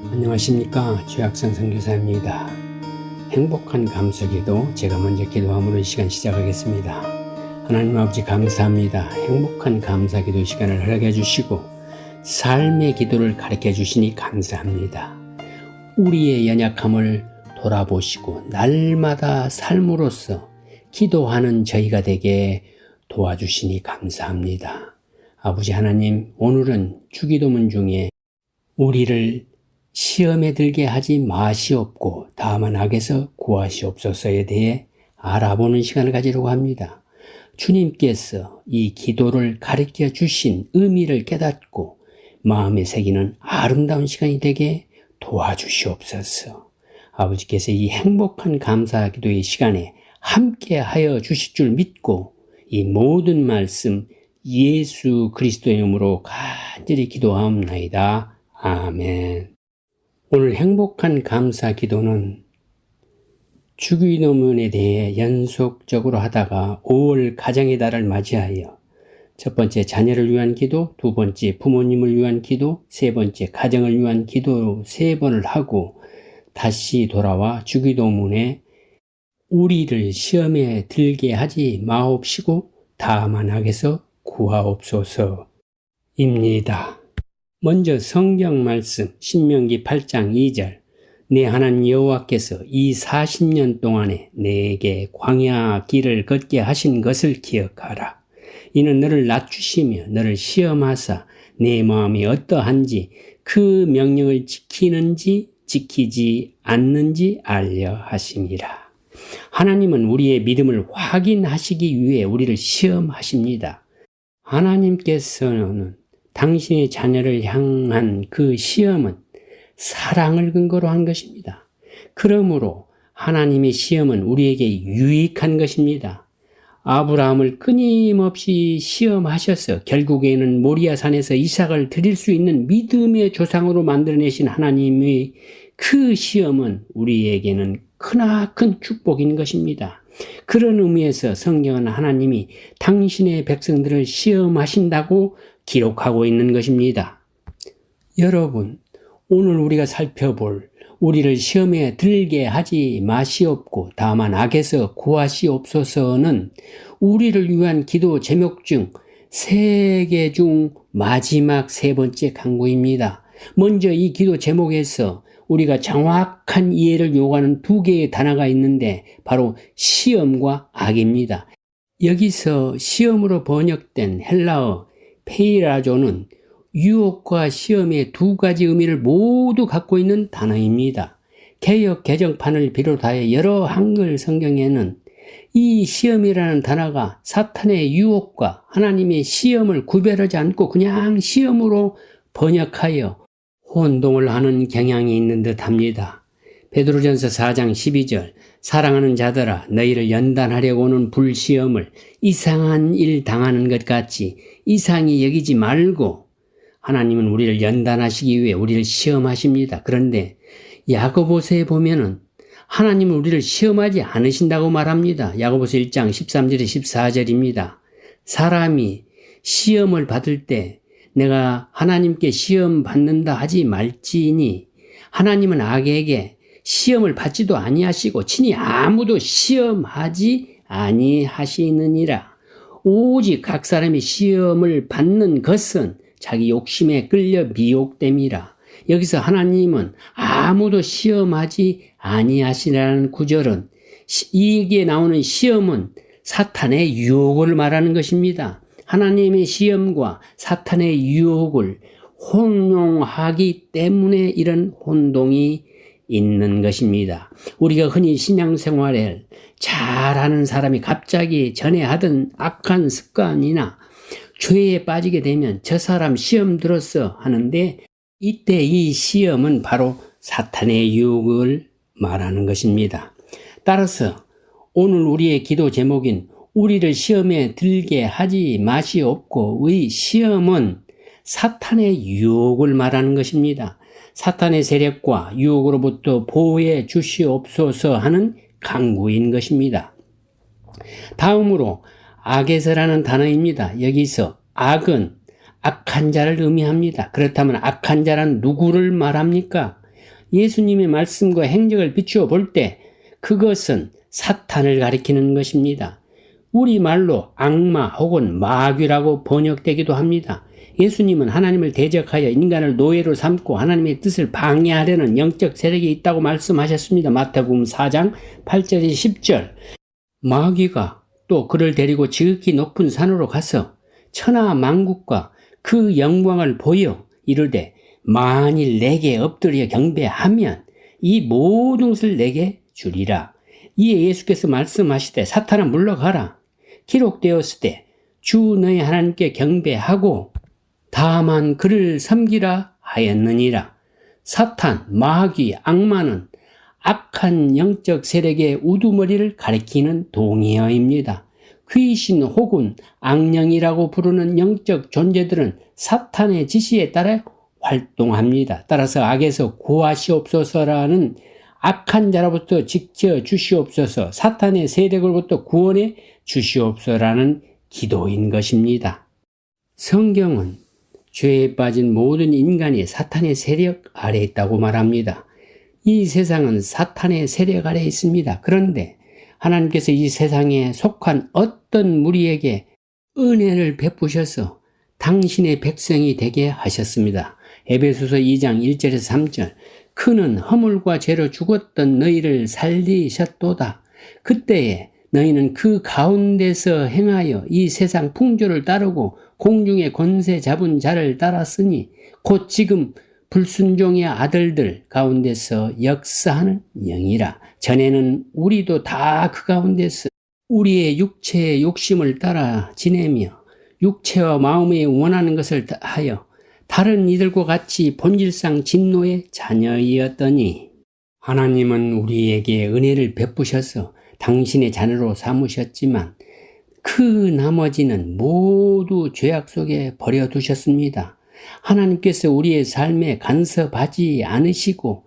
안녕하십니까. 최학선 선교사입니다. 행복한 감사기도 제가 먼저 기도함으로 이 시간 시작하겠습니다. 하나님 아버지 감사합니다. 행복한 감사기도 시간을 허락해 주시고 삶의 기도를 가르쳐 주시니 감사합니다. 우리의 연약함을 돌아보시고 날마다 삶으로서 기도하는 저희가 되게 도와주시니 감사합니다. 아버지 하나님, 오늘은 주기도문 중에 우리를 시험에 들게 하지 마시옵고 다만 악에서 구하시옵소서에 대해 알아보는 시간을 가지려고 합니다. 주님께서 이 기도를 가르쳐 주신 의미를 깨닫고 마음에 새기는 아름다운 시간이 되게 도와주시옵소서. 아버지께서 이 행복한 감사 기도의 시간에 함께 하여 주실 줄 믿고 이 모든 말씀 예수 그리스도의 이름으로 간절히 기도하옵나이다. 아멘. 오늘 행복한 감사 기도는 주기도문에 대해 연속적으로 하다가 5월 가정의 달을 맞이하여 첫 번째 자녀를 위한 기도, 두 번째 부모님을 위한 기도, 세 번째 가정을 위한 기도 3번을 하고 다시 돌아와 주기도문에 우리를 시험에 들게 하지 마옵시고 다만 악에서 구하옵소서입니다. 먼저 성경 말씀 신명기 8장 2절 내 하나님 여호와께서 이 40년 동안에 내게 광야 길을 걷게 하신 것을 기억하라. 이는 너를 낮추시며 너를 시험하사 내 마음이 어떠한지 그 명령을 지키는지 지키지 않는지 알려 하심이라. 하나님은 우리의 믿음을 확인하시기 위해 우리를 시험하십니다. 하나님께서는 당신의 자녀를 향한 그 시험은 사랑을 근거로 한 것입니다. 그러므로 하나님의 시험은 우리에게 유익한 것입니다. 아브라함을 끊임없이 시험하셔서 결국에는 모리아 산에서 이삭을 드릴 수 있는 믿음의 조상으로 만들어내신 하나님의 그 시험은 우리에게는 크나큰 축복인 것입니다. 그런 의미에서 성경은 하나님이 당신의 백성들을 시험하신다고 기록하고 있는 것입니다. 여러분, 오늘 우리가 살펴볼 우리를 시험에 들게 하지 마시옵고 다만 악에서 구하시옵소서는 우리를 위한 기도 제목 중 3개 중 마지막 3번째 강구입니다. 먼저 이 기도 제목에서 우리가 정확한 이해를 요구하는 2개의 단어가 있는데 바로 시험과 악입니다. 여기서 시험으로 번역된 헬라어 페이라조는 유혹과 시험의 2가지 의미를 모두 갖고 있는 단어입니다. 개역 개정판을 비롯하여 여러 한글 성경에는 이 시험이라는 단어가 사탄의 유혹과 하나님의 시험을 구별하지 않고 그냥 시험으로 번역하여 혼동을 하는 경향이 있는 듯 합니다. 베드로전서 4장 12절 사랑하는 자들아 너희를 연단하려고 오는 불시험을 이상한 일 당하는 것 같이 이상히 여기지 말고 하나님은 우리를 연단하시기 위해 우리를 시험하십니다. 그런데 야고보서에 보면은 하나님은 우리를 시험하지 않으신다고 말합니다. 야고보서 1장 13절에 14절입니다. 사람이 시험을 받을 때 내가 하나님께 시험 받는다 하지 말지니 하나님은 악에게 시험을 받지도 아니하시고 친히 아무도 시험하지 아니하시느니라. 오직 각 사람이 시험을 받는 것은 자기 욕심에 끌려 미혹됨이라. 여기서 하나님은 아무도 시험하지 아니하시라는 구절은 이게 나오는 시험은 사탄의 유혹을 말하는 것입니다. 하나님의 시험과 사탄의 유혹을 혼용하기 때문에 이런 혼동이 있는 것입니다. 우리가 흔히 신앙생활을 잘하는 사람이 갑자기 전에 하던 악한 습관이나 죄에 빠지게 되면 저 사람 시험 들었어 하는데 이때 이 시험은 바로 사탄의 유혹을 말하는 것입니다. 따라서 오늘 우리의 기도 제목인 우리를 시험에 들게 하지 마시옵고의 시험은 사탄의 유혹을 말하는 것입니다. 사탄의 세력과 유혹으로부터 보호해 주시옵소서 하는 강구인 것입니다. 다음으로 악에서라는 단어입니다. 여기서 악은 악한 자를 의미합니다. 그렇다면 악한 자란 누구를 말합니까? 예수님의 말씀과 행적을 비추어 볼 때 그것은 사탄을 가리키는 것입니다. 우리말로 악마 혹은 마귀라고 번역되기도 합니다. 예수님은 하나님을 대적하여 인간을 노예로 삼고 하나님의 뜻을 방해하려는 영적 세력이 있다고 말씀하셨습니다. 마태복음 4장 8절에서 10절. 마귀가 또 그를 데리고 지극히 높은 산으로 가서 천하 만국과 그 영광을 보여 이르되 만일 내게 엎드려 경배하면 이 모든 것을 내게 주리라. 이에 예수께서 말씀하시되 사탄아 물러가라. 기록되었을 때 주 너희 하나님께 경배하고 다만 그를 섬기라 하였느니라. 사탄, 마귀, 악마는 악한 영적 세력의 우두머리를 가리키는 동의어입니다. 귀신 혹은 악령이라고 부르는 영적 존재들은 사탄의 지시에 따라 활동합니다. 따라서 악에서 구하시옵소서라는 악한 자로부터 지켜 주시옵소서, 사탄의 세력으로부터 구원해 주시옵소서라는 기도인 것입니다. 성경은 죄에 빠진 모든 인간이 사탄의 세력 아래에 있다고 말합니다. 이 세상은 사탄의 세력 아래에 있습니다. 그런데 하나님께서 이 세상에 속한 어떤 무리에게 은혜를 베푸셔서 당신의 백성이 되게 하셨습니다. 에베소서 2장 1절에서 3절. 그는 허물과 죄로 죽었던 너희를 살리셨도다. 그때에 너희는 그 가운데서 행하여 이 세상 풍조를 따르고 공중의 권세 잡은 자를 따랐으니 곧 지금 불순종의 아들들 가운데서 역사하는 영이라. 전에는 우리도 다 그 가운데서 우리의 육체의 욕심을 따라 지내며 육체와 마음에 원하는 것을 하여 다른 이들과 같이 본질상 진노의 자녀이었더니 하나님은 우리에게 은혜를 베푸셔서 당신의 자녀로 삼으셨지만 그 나머지는 모두 죄악 속에 버려두셨습니다. 하나님께서 우리의 삶에 간섭하지 않으시고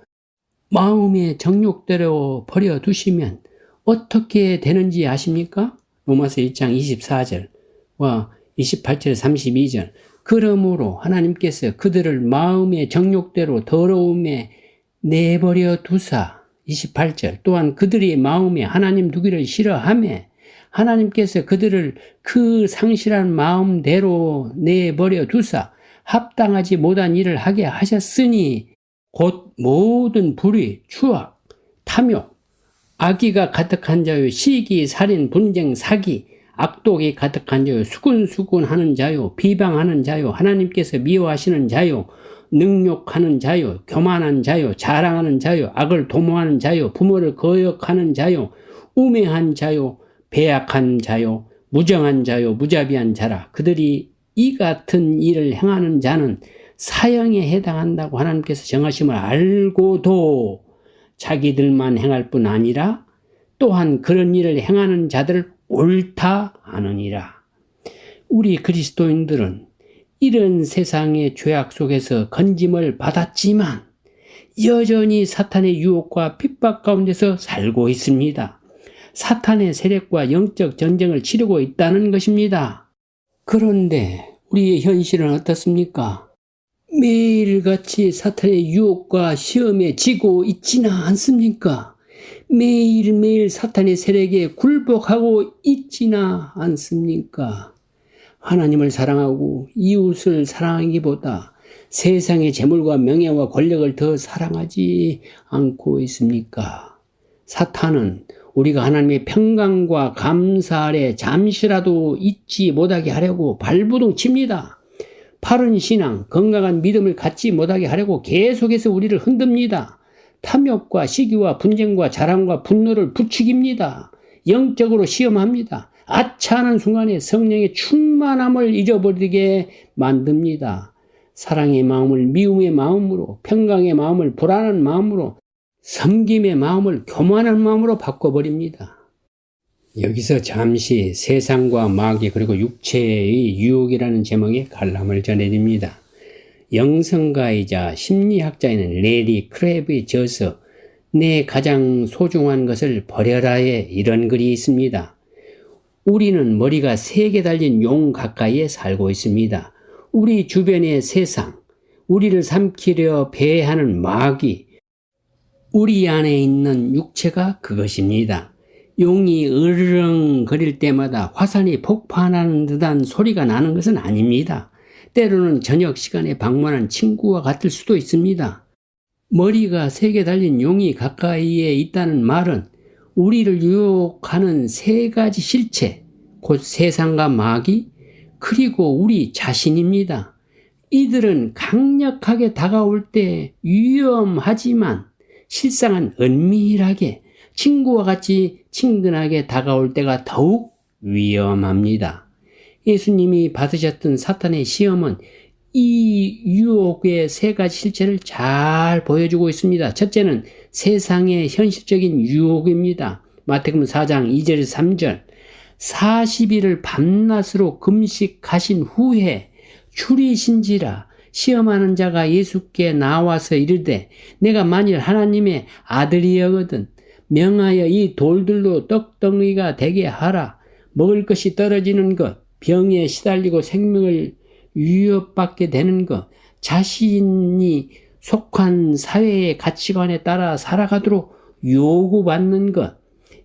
마음의 정욕대로 버려두시면 어떻게 되는지 아십니까? 로마서 1장 24절과 28절 32절. 그러므로 하나님께서 그들을 마음의 정욕대로 더러움에 내버려 두사 28절. 또한 그들의 마음에 하나님 두기를 싫어하며 하나님께서 그들을 그 상실한 마음대로 내버려 두사 합당하지 못한 일을 하게 하셨으니 곧 모든 불의, 추악, 탐욕, 악의가 가득한 자요, 시기, 살인, 분쟁, 사기, 악독이 가득한 자요, 수군수군하는 자요, 비방하는 자요, 하나님께서 미워하시는 자요, 능욕하는 자요, 교만한 자요, 자랑하는 자요, 악을 도모하는 자요, 부모를 거역하는 자요, 우매한 자요, 배약한 자요, 무정한 자요, 무자비한 자라. 그들이 이 같은 일을 행하는 자는 사형에 해당한다고 하나님께서 정하심을 알고도 자기들만 행할 뿐 아니라 또한 그런 일을 행하는 자들을 옳다 하느니라. 우리 그리스도인들은 이런 세상의 죄악 속에서 건짐을 받았지만 여전히 사탄의 유혹과 핍박 가운데서 살고 있습니다. 사탄의 세력과 영적 전쟁을 치르고 있다는 것입니다. 그런데 우리의 현실은 어떻습니까? 매일같이 사탄의 유혹과 시험에 지고 있지는 않습니까? 매일매일 사탄의 세력에 굴복하고 있지는 않습니까? 하나님을 사랑하고 이웃을 사랑하기보다 세상의 재물과 명예와 권력을 더 사랑하지 않고 있습니까? 사탄은 우리가 하나님의 평강과 감사 아래 잠시라도 잊지 못하게 하려고 발부둥 칩니다. 바른 신앙, 건강한 믿음을 갖지 못하게 하려고 계속해서 우리를 흔듭니다. 탐욕과 시기와 분쟁과 자랑과 분노를 부추깁니다. 영적으로 시험합니다. 아차하는 순간에 성령의 충만함을 잊어버리게 만듭니다. 사랑의 마음을 미움의 마음으로, 평강의 마음을 불안한 마음으로, 섬김의 마음을 교만한 마음으로 바꿔버립니다. 여기서 잠시 세상과 마귀 그리고 육체의 유혹이라는 제목의 관람을 전해드립니다. 영성가이자 심리학자인 레리 크랩의 저서 내 가장 소중한 것을 버려라에 이런 글이 있습니다. 우리는 머리가 3개 달린 용 가까이에 살고 있습니다. 우리 주변의 세상, 우리를 삼키려 배회하는 마귀, 우리 안에 있는 육체가 그것입니다. 용이 으르렁거릴 때마다 화산이 폭발하는 듯한 소리가 나는 것은 아닙니다. 때로는 저녁 시간에 방문한 친구와 같을 수도 있습니다. 머리가 3개 달린 용이 가까이에 있다는 말은 우리를 유혹하는 3가지 실체, 곧 세상과 마귀, 그리고 우리 자신입니다. 이들은 강력하게 다가올 때 위험하지만 실상은 은밀하게 친구와 같이 친근하게 다가올 때가 더욱 위험합니다. 예수님이 받으셨던 사탄의 시험은 이 유혹의 3가지 실체를 잘 보여주고 있습니다. 첫째는 세상의 현실적인 유혹입니다. 마태복음 4장 2절에서 3절. 40일을 밤낮으로 금식하신 후에 줄이신지라 시험하는 자가 예수께 나와서 이르되 내가 만일 하나님의 아들이여거든 명하여 이 돌들로 떡덩이가 되게 하라. 먹을 것이 떨어지는 것, 병에 시달리고 생명을 위협받게 되는 것, 자신이 속한 사회의 가치관에 따라 살아가도록 요구받는 것,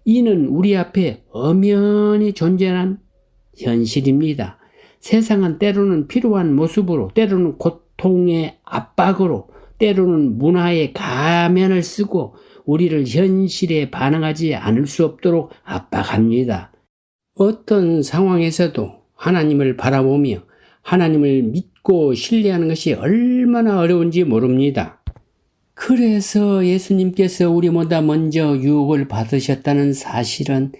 이는 우리 앞에 엄연히 존재하는 현실입니다. 세상은 때로는 필요한 모습으로, 때로는 고통의 압박으로, 때로는 문화의 가면을 쓰고 우리를 현실에 반응하지 않을 수 없도록 압박합니다. 어떤 상황에서도 하나님을 바라보며 하나님을 믿고 신뢰하는 것이 얼마나 어려운지 모릅니다. 그래서 예수님께서 우리보다 먼저 유혹을 받으셨다는 사실은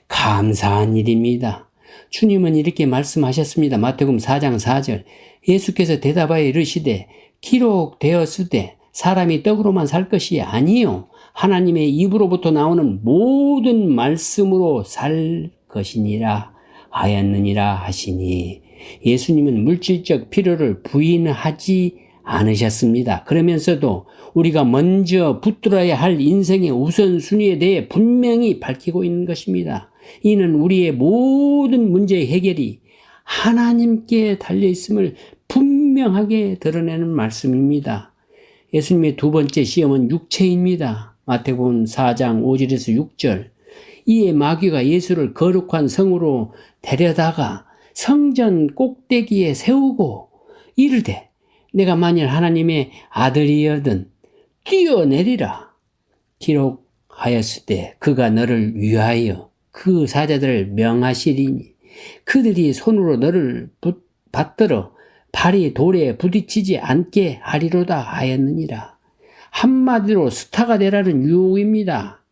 감사한 일입니다. 주님은 이렇게 말씀하셨습니다. 마태복음 4장 4절. 예수께서 대답하여 이르시되 기록되었으되 사람이 떡으로만 살 것이 아니요 하나님의 입으로부터 나오는 모든 말씀으로 살 것이니라 하였느니라 하시니, 예수님은 물질적 필요를 부인하지 않으셨습니다. 그러면서도 우리가 먼저 붙들어야 할 인생의 우선순위에 대해 분명히 밝히고 있는 것입니다. 이는 우리의 모든 문제의 해결이 하나님께 달려있음을 분명하게 드러내는 말씀입니다. 예수님의 2번째 시험은 육체입니다. 마태복음 4장 5절에서 6절. 이에 마귀가 예수를 거룩한 성으로 데려다가 성전 꼭대기에 세우고 이르되 내가 만일 하나님의 아들이여든 뛰어내리라. 기록하였을 때 그가 너를 위하여 그 사자들을 명하시리니 그들이 손으로 너를 받들어 발이 돌에 부딪히지 않게 하리로다 하였느니라. 한마디로 스타가 되라는 유혹입니다.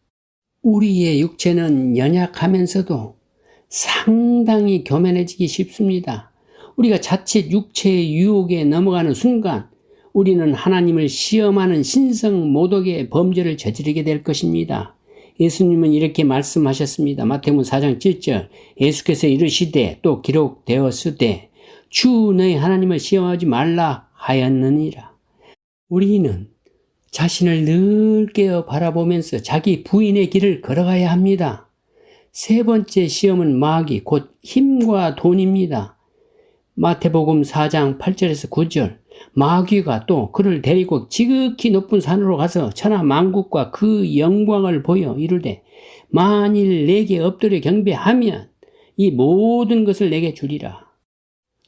우리의 육체는 연약하면서도 상당히 교만해지기 쉽습니다. 우리가 자칫 육체의 유혹에 넘어가는 순간 우리는 하나님을 시험하는 신성 모독의 범죄를 저지르게 될 것입니다. 예수님은 이렇게 말씀하셨습니다. 마태복음 4장 7절. 예수께서 이르시되 또 기록되었으되 주 너희 하나님을 시험하지 말라 하였느니라. 우리는 자신을 늘 깨어 바라보면서 자기 부인의 길을 걸어가야 합니다. 3번째 시험은 마귀 곧 힘과 돈입니다. 마태복음 4장 8절에서 9절. 마귀가 또 그를 데리고 지극히 높은 산으로 가서 천하 만국과 그 영광을 보여 이르되 만일 내게 엎드려 경배하면 이 모든 것을 내게 주리라.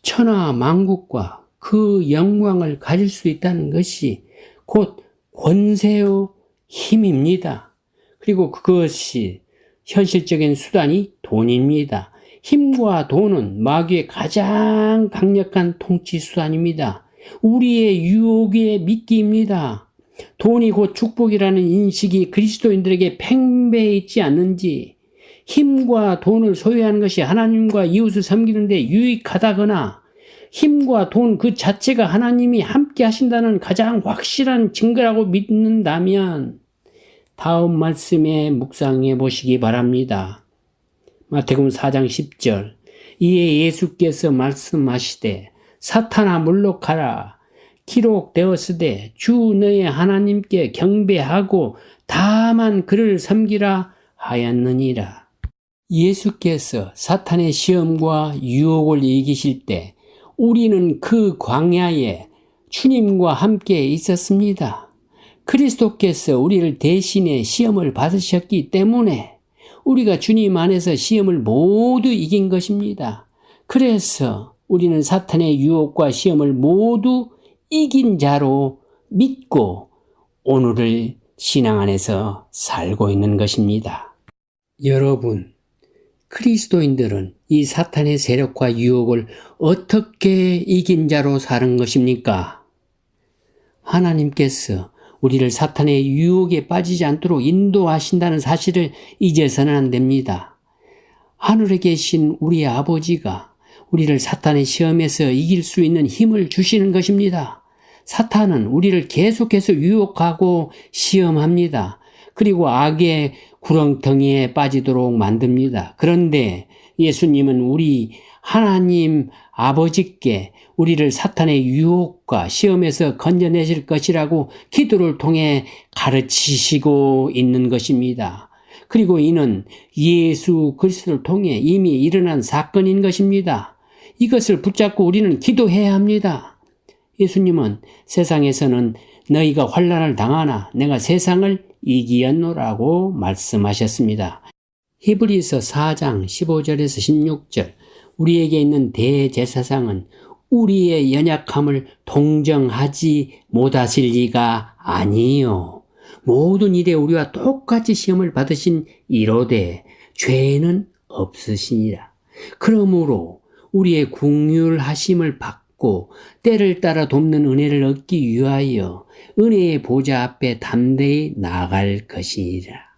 천하 만국과 그 영광을 가질 수 있다는 것이 곧 권세의 힘입니다. 그리고 그것이 현실적인 수단이 돈입니다. 힘과 돈은 마귀의 가장 강력한 통치 수단입니다. 우리의 유혹의 미끼입니다. 돈이 곧 축복이라는 인식이 그리스도인들에게 팽배해 있지 않는지, 힘과 돈을 소유하는 것이 하나님과 이웃을 섬기는 데 유익하다거나 힘과 돈 그 자체가 하나님이 함께 하신다는 가장 확실한 증거라고 믿는다면 다음 말씀에 묵상해 보시기 바랍니다. 마태복음 4장 10절. 이에 예수께서 말씀하시되 사탄아 물러가라. 기록되었으되 주 너의 하나님께 경배하고 다만 그를 섬기라 하였느니라. 예수께서 사탄의 시험과 유혹을 이기실 때 우리는 그 광야에 주님과 함께 있었습니다. 그리스도께서 우리를 대신해 시험을 받으셨기 때문에 우리가 주님 안에서 시험을 모두 이긴 것입니다. 그래서 우리는 사탄의 유혹과 시험을 모두 이긴 자로 믿고 오늘을 신앙 안에서 살고 있는 것입니다. 여러분, 그리스도인들은 이 사탄의 세력과 유혹을 어떻게 이긴 자로 사는 것입니까? 하나님께서 우리를 사탄의 유혹에 빠지지 않도록 인도하신다는 사실을 잊어서는 안 됩니다. 하늘에 계신 우리 아버지가 우리를 사탄의 시험에서 이길 수 있는 힘을 주시는 것입니다. 사탄은 우리를 계속해서 유혹하고 시험합니다. 그리고 악의 구렁텅이에 빠지도록 만듭니다. 그런데 예수님은 우리 하나님 아버지께 우리를 사탄의 유혹과 시험에서 건져내실 것이라고 기도를 통해 가르치시고 있는 것입니다. 그리고 이는 예수 그리스도를 통해 이미 일어난 사건인 것입니다. 이것을 붙잡고 우리는 기도해야 합니다. 예수님은 세상에서는 너희가 환난을 당하나 내가 세상을 이기었노라고 말씀하셨습니다. 히브리서 4장 15절에서 16절 우리에게 있는 대제사장은 우리의 연약함을 동정하지 못하실 리가 아니요. 모든 일에 우리와 똑같이 시험을 받으신 이로되 죄는 없으시니라. 그러므로 우리의 긍휼하심을 받고 때를 따라 돕는 은혜를 얻기 위하여 은혜의 보좌 앞에 담대히 나아갈 것이니라.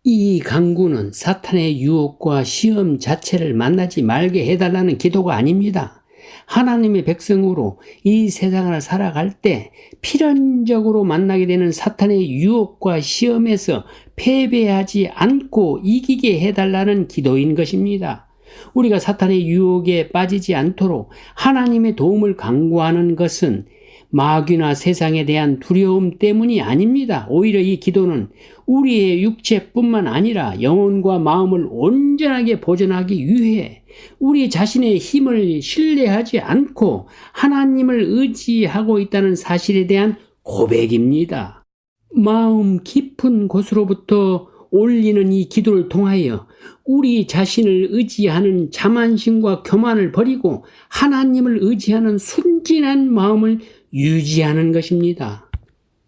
이 간구는 사탄의 유혹과 시험 자체를 만나지 말게 해달라는 기도가 아닙니다. 하나님의 백성으로 이 세상을 살아갈 때 필연적으로 만나게 되는 사탄의 유혹과 시험에서 패배하지 않고 이기게 해달라는 기도인 것입니다. 우리가 사탄의 유혹에 빠지지 않도록 하나님의 도움을 간구하는 것은 마귀나 세상에 대한 두려움 때문이 아닙니다. 오히려 이 기도는 우리의 육체뿐만 아니라 영혼과 마음을 온전하게 보존하기 위해 우리 자신의 힘을 신뢰하지 않고 하나님을 의지하고 있다는 사실에 대한 고백입니다. 마음 깊은 곳으로부터 올리는 이 기도를 통하여 우리 자신을 의지하는 자만심과 교만을 버리고 하나님을 의지하는 순진한 마음을 유지하는 것입니다.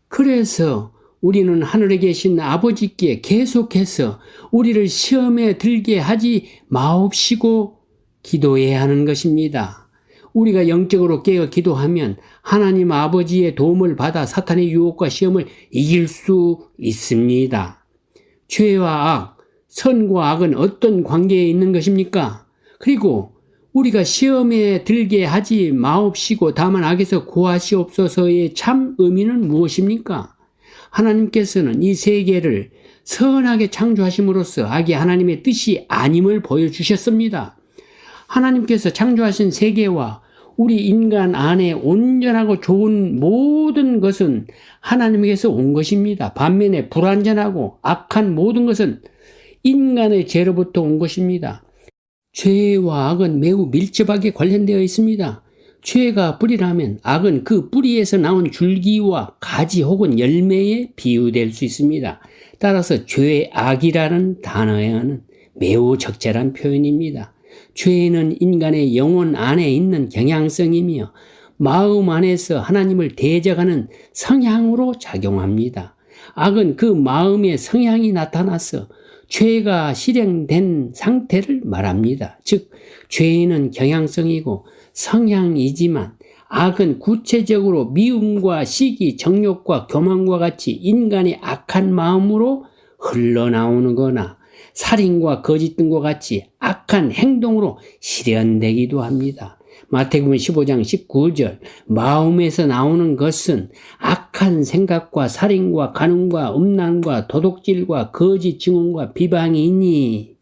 그래서 우리는 하늘에 계신 아버지께 계속해서 우리를 시험에 들게 하지 마옵시고 기도해야 하는 것입니다. 우리가 영적으로 깨어 기도하면 하나님 아버지의 도움을 받아 사탄의 유혹과 시험을 이길 수 있습니다. 죄와 악, 선과 악은 어떤 관계에 있는 것입니까? 그리고 우리가 시험에 들게 하지 마옵시고 다만 악에서 구하시옵소서의 참 의미는 무엇입니까? 하나님께서는 이 세계를 선하게 창조하심으로써 악이 하나님의 뜻이 아님을 보여주셨습니다. 하나님께서 창조하신 세계와 우리 인간 안에 온전하고 좋은 모든 것은 하나님께서 온 것입니다. 반면에 불완전하고 악한 모든 것은 인간의 죄로부터 온 것입니다. 죄와 악은 매우 밀접하게 관련되어 있습니다. 죄가 뿌리라면 악은 그 뿌리에서 나온 줄기와 가지 혹은 열매에 비유될 수 있습니다. 따라서 죄악이라는 단어에는 매우 적절한 표현입니다. 죄는 인간의 영혼 안에 있는 경향성이며 마음 안에서 하나님을 대적하는 성향으로 작용합니다. 악은 그 마음의 성향이 나타나서 죄가 실행된 상태를 말합니다. 즉, 죄는 경향성이고 성향이지만 악은 구체적으로 미움과 시기, 정욕과 교만과 같이 인간의 악한 마음으로 흘러나오는 거나 살인과 거짓 등과 같이 악한 행동으로 실현되기도 합니다. 마태복음 15장 19절 마음에서 나오는 것은 악한 생각과 살인과 간음과 음란과 도둑질과 거짓 증언과 비방이 있니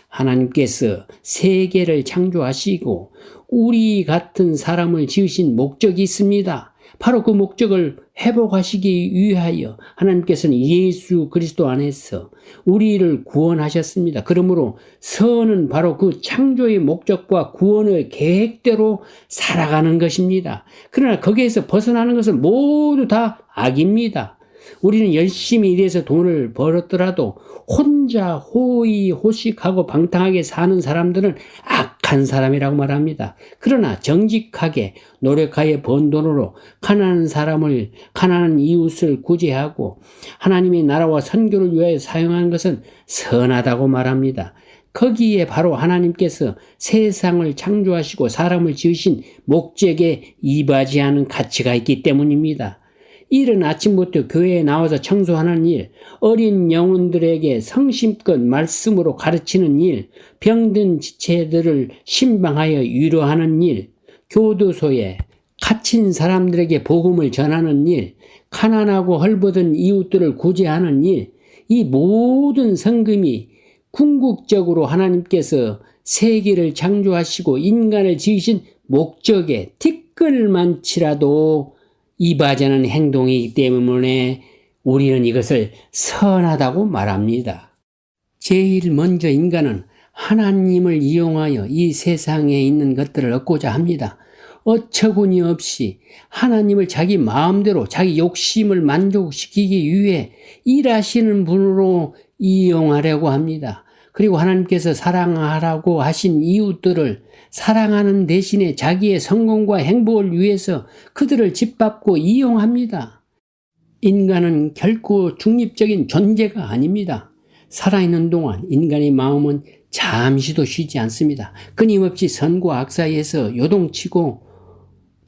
하나님께서 세계를 창조하시고 우리 같은 사람을 지으신 목적이 있습니다. 바로 그 목적을 회복하시기 위하여 하나님께서는 예수 그리스도 안에서 우리를 구원하셨습니다. 그러므로 선은 바로 그 창조의 목적과 구원의 계획대로 살아가는 것입니다. 그러나 거기에서 벗어나는 것은 모두 다 악입니다. 우리는 열심히 일해서 돈을 벌었더라도 혼자 호의호식하고 방탕하게 사는 사람들은 악한 사람이라고 말합니다. 그러나 정직하게 노력하여 번 돈으로 가난한 이웃을 구제하고 하나님의 나라와 선교를 위하여 사용하는 것은 선하다고 말합니다. 거기에 바로 하나님께서 세상을 창조하시고 사람을 지으신 목적에 이바지하는 가치가 있기 때문입니다. 이른 아침부터 교회에 나와서 청소하는 일, 어린 영혼들에게 성심껏 말씀으로 가르치는 일, 병든 지체들을 신방하여 위로하는 일, 교도소에 갇힌 사람들에게 복음을 전하는 일, 가난하고 헐벗은 이웃들을 구제하는 일, 이 모든 성금이 궁극적으로 하나님께서 세계를 창조하시고 인간을 지으신 목적에 티끌만치라도 이바지하는 행동이기 때문에 우리는 이것을 선하다고 말합니다. 제일 먼저 인간은 하나님을 이용하여 이 세상에 있는 것들을 얻고자 합니다. 어처구니 없이 하나님을 자기 마음대로 자기 욕심을 만족시키기 위해 일하시는 분으로 이용하려고 합니다. 그리고 하나님께서 사랑하라고 하신 이웃들을 사랑하는 대신에 자기의 성공과 행복을 위해서 그들을 짓밟고 이용합니다. 인간은 결코 중립적인 존재가 아닙니다. 살아있는 동안 인간의 마음은 잠시도 쉬지 않습니다. 끊임없이 선과 악 사이에서 요동치고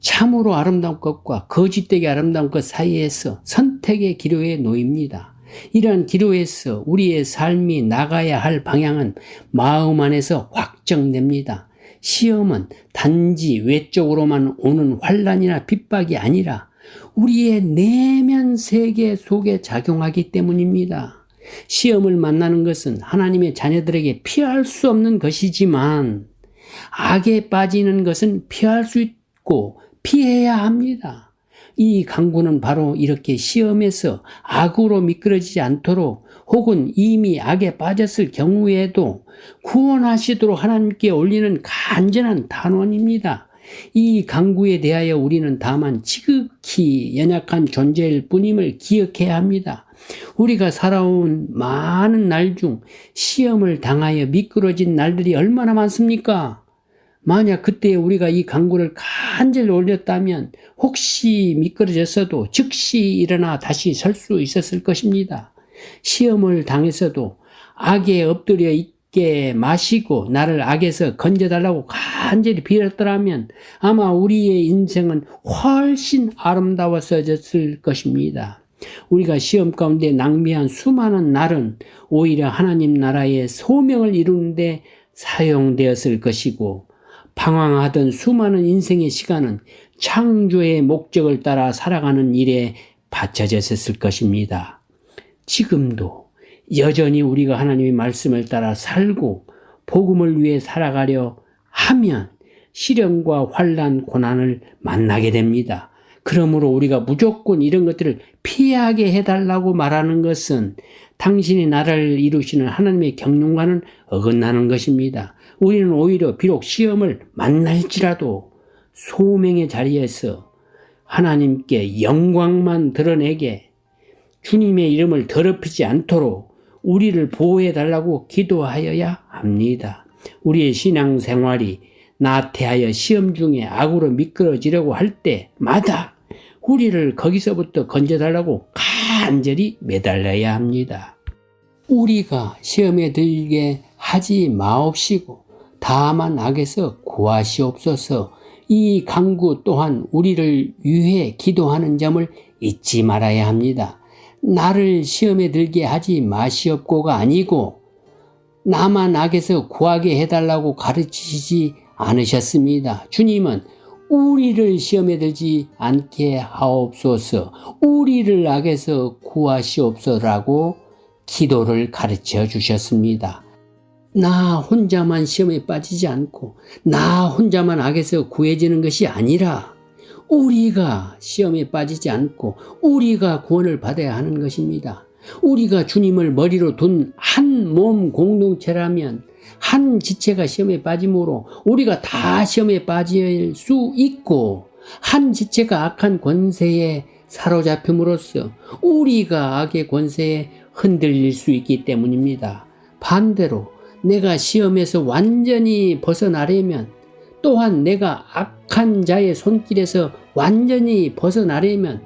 참으로 아름다운 것과 거짓되게 아름다운 것 사이에서 선택의 기로에 놓입니다. 이러한 기로에서 우리의 삶이 나가야 할 방향은 마음 안에서 확정됩니다. 시험은 단지 외적으로만 오는 환난이나 핍박이 아니라 우리의 내면 세계 속에 작용하기 때문입니다. 시험을 만나는 것은 하나님의 자녀들에게 피할 수 없는 것이지만 악에 빠지는 것은 피할 수 있고 피해야 합니다. 이 강구는 바로 이렇게 시험에서 악으로 미끄러지지 않도록 혹은 이미 악에 빠졌을 경우에도 구원하시도록 하나님께 올리는 간절한 단원입니다. 이 강구에 대하여 우리는 다만 지극히 연약한 존재일 뿐임을 기억해야 합니다. 우리가 살아온 많은 날 중 시험을 당하여 미끄러진 날들이 얼마나 많습니까? 만약 그때 우리가 이 강구를 간절히 올렸다면 혹시 미끄러졌어도 즉시 일어나 다시 설 수 있었을 것입니다. 시험을 당했어도 악에 엎드려 있게 마시고 나를 악에서 건져달라고 간절히 빌었더라면 아마 우리의 인생은 훨씬 아름다워졌을 것입니다. 우리가 시험 가운데 낭비한 수많은 날은 오히려 하나님 나라의 소명을 이루는데 사용되었을 것이고 방황하던 수많은 인생의 시간은 창조의 목적을 따라 살아가는 일에 바쳐졌을 것입니다. 지금도 여전히 우리가 하나님의 말씀을 따라 살고 복음을 위해 살아가려 하면 시련과 환난, 고난을 만나게 됩니다. 그러므로 우리가 무조건 이런 것들을 피하게 해달라고 말하는 것은 당신이 나라를 이루시는 하나님의 경륜과는 어긋나는 것입니다. 우리는 오히려 비록 시험을 만날지라도 소명의 자리에서 하나님께 영광만 드러내게 주님의 이름을 더럽히지 않도록 우리를 보호해달라고 기도하여야 합니다. 우리의 신앙생활이 나태하여 시험 중에 악으로 미끄러지려고 할 때마다 우리를 거기서부터 건져달라고 간절히 매달려야 합니다. 우리가 시험에 들게 하지 마옵시고 다만 악에서 구하시옵소서. 이 강구 또한 우리를 위해 기도하는 점을 잊지 말아야 합니다. 나를 시험에 들게 하지 마시옵고가 아니고 나만 악에서 구하게 해달라고 가르치시지 않으셨습니다. 주님은 우리를 시험에 들지 않게 하옵소서, 우리를 악에서 구하시옵소서라고 기도를 가르쳐 주셨습니다. 나 혼자만 시험에 빠지지 않고 나 혼자만 악에서 구해지는 것이 아니라 우리가 시험에 빠지지 않고 우리가 구원을 받아야 하는 것입니다. 우리가 주님을 머리로 둔 한 몸 공동체라면 한 지체가 시험에 빠짐으로 우리가 다 시험에 빠질 수 있고 한 지체가 악한 권세에 사로잡힘으로써 우리가 악의 권세에 흔들릴 수 있기 때문입니다. 반대로 내가 시험에서 완전히 벗어나려면, 또한 내가 악한 자의 손길에서 완전히 벗어나려면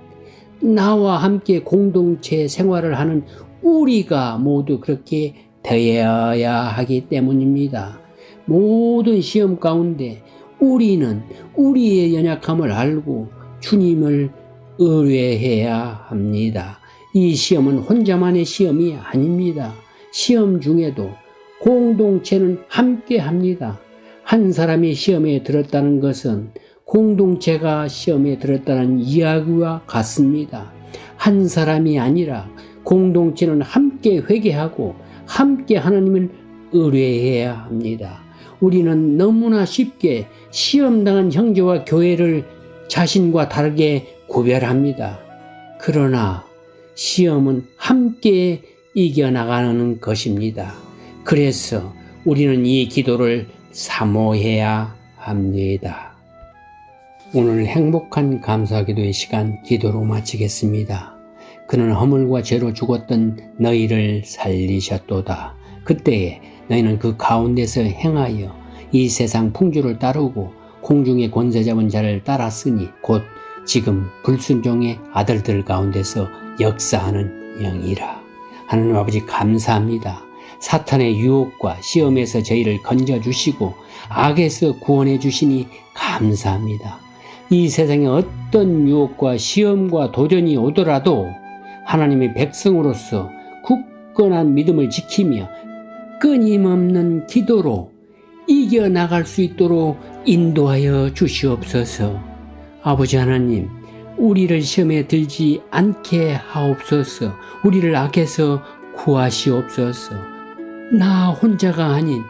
나와 함께 공동체 생활을 하는 우리가 모두 그렇게 되어야 하기 때문입니다. 모든 시험 가운데 우리는 우리의 연약함을 알고 주님을 의뢰해야 합니다. 이 시험은 혼자만의 시험이 아닙니다. 시험 중에도 공동체는 함께 합니다. 한 사람이 시험에 들었다는 것은 공동체가 시험에 들었다는 이야기와 같습니다. 한 사람이 아니라 공동체는 함께 회개하고 함께 하나님을 의뢰해야 합니다. 우리는 너무나 쉽게 시험당한 형제와 교회를 자신과 다르게 구별합니다. 그러나 시험은 함께 이겨나가는 것입니다. 그래서 우리는 이 기도를 사모해야 합니다. 오늘 행복한 감사기도의 시간 기도로 마치겠습니다. 그는 허물과 죄로 죽었던 너희를 살리셨도다. 그때에 너희는 그 가운데서 행하여 이 세상 풍조를 따르고 공중의 권세 잡은 자를 따랐으니 곧 지금 불순종의 아들들 가운데서 역사하는 영이라. 하나님 아버지 감사합니다. 사탄의 유혹과 시험에서 저희를 건져주시고 악에서 구원해 주시니 감사합니다. 이 세상에 어떤 유혹과 시험과 도전이 오더라도 하나님의 백성으로서 굳건한 믿음을 지키며 끊임없는 기도로 이겨나갈 수 있도록 인도하여 주시옵소서. 아버지 하나님, 우리를 시험에 들지 않게 하옵소서. 우리를 악에서 구하시옵소서. 나 혼자가 아닌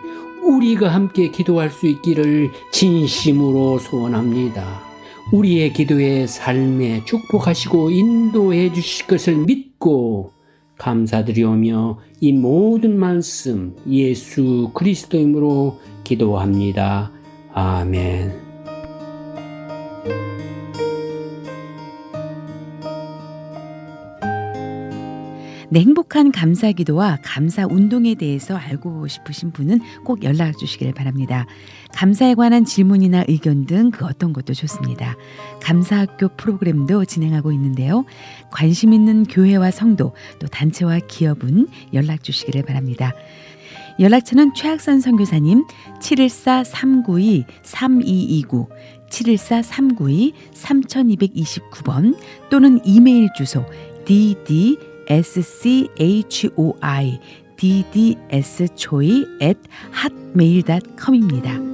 우리가 함께 기도할 수 있기를 진심으로 소원합니다. 우리의 기도의 삶에 축복하시고 인도해 주실 것을 믿고 감사드리오며 이 모든 말씀 예수 그리스도 이름으로 기도합니다. 아멘. 네, 행복한 감사 기도와 감사 운동에 대해서 알고 싶으신 분은 꼭 연락 주시길 바랍니다. 감사에 관한 질문이나 의견 등 그 어떤 것도 좋습니다. 감사학교 프로그램도 진행하고 있는데요. 관심 있는 교회와 성도 또 단체와 기업은 연락 주시기를 바랍니다. 연락처는 최학선 선교사님 714-392-3229 714-392-3229번 또는 이메일 주소 ddschoi@hotmail.com입니다.